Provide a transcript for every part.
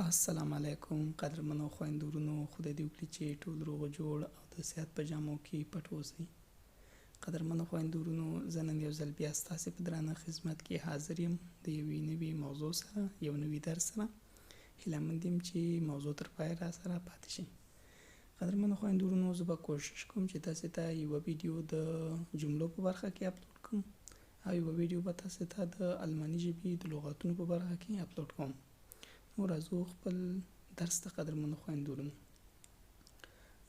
السلام علیکم قدرمنو خویندو ورونو، خدای دې وکړي چې ټول روغ جوړ او د صحت په جامو کې پټ اوسئ. قدرمنو خویندو ورونو، زه نن یو ځل بیا ستاسې په درانه خدمت کې حاضر یم د یوې نوې موضوع سره، یو نوي درس سره. هیله مند یم چې موضوع تر پایه را سره پاتې شئ. قدرمنو خویندو ورونو، زه به کوشش کوم چې تاسې ته یوه ویډیو د جملو په برخه کې اپلوډ کړم او یوه ویډیو به تاسې ته د الماني ژبې د لغاتونو په برخه کې اپلوډ کوم. نو راځو خپل درس ته قدرمنو خویندو ورونو.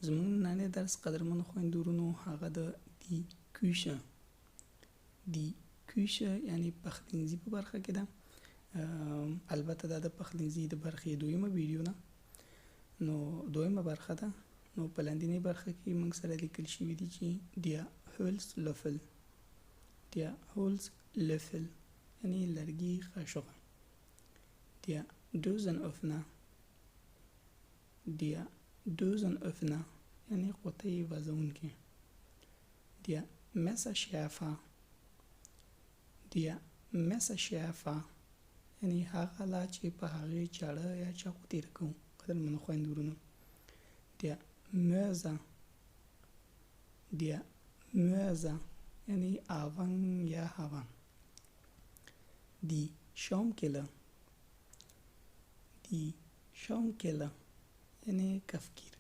زموږ نننی درس قدرمنو خویندو ورونو هغه د دی کوشه یعنی پخلنځي په برخه کې ده. البته دا د پخلنځي د برخې دویمه ویډیو ده، نو دویمه برخه ده. نو په لاندینۍ برخه کې موږ سره لیکل شوي دي چې der Holzlöffel یعنی لرګي قاشوغه. der Dosenöffner یعنی قوطۍ وازونکی. der Messerschärfer یعنی هغه لا چې په هغې چاړه یا چاقو تېره کوو. قدرمنو خویندو ورونو، der Mörser یعنی آون یا هاون. die Schaumkeller یعنی کفگیر.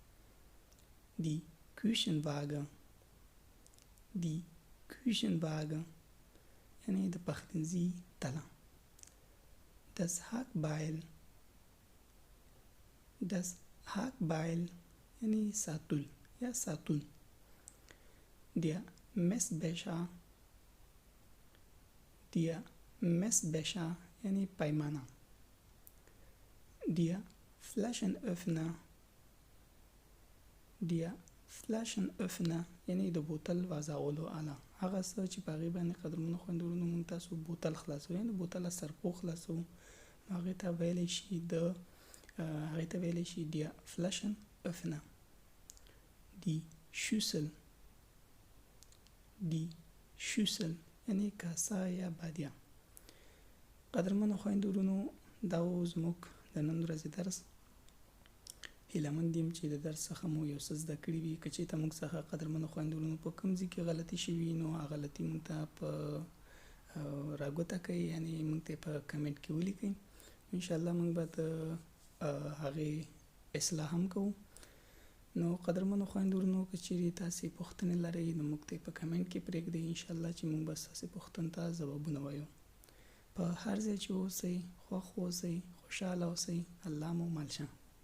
die Küchenwaage یعنی د پخلنځي تله. das Hackbeil یعنی ساتول یا ساتون. der Messbecher یعنی پیمانه. der Flaschenöffner یعنی د بوتل وازولو آله. هغه څه چې په هغې باندې قدرمنو خویندو ورونو موږ تاسو بوتل خلاصوو، یعنې د بوتل سرپوښ خلاصوو، هغې ته ویلی شي der Flaschenöffner. die Schüssel یعنی کاسه یا بادیه. قدرمنو خویندو ورونو، دا و زموږ د نن ورځې درس. هیله مند یم چې د درس څخه مو یو څه زده کړي وي. که چېرته موږ څخه قدرمنو خویندو ورونو په کوم ځای کې غلطي شوي نو هغه غلطي موږ ته په راګوته کوئ، یعنې موږ ته یې په کمنټ کې ولیکئ. انشاءالله موږ به د هغې اصلاح هم کوو. نو قدرمنو خویندو ورونو، که چیرې تاسې پوښتنې لرئ نو موږ ته یې په کمنټ کې پرېږدئ. انشاءالله چې موږ به ستاسې پوښتنو ته ځوابونه وایو. په هر ځای چې اوسئ، خوښ اوسئ، خوشحاله اوسئ. الله مو مل شه.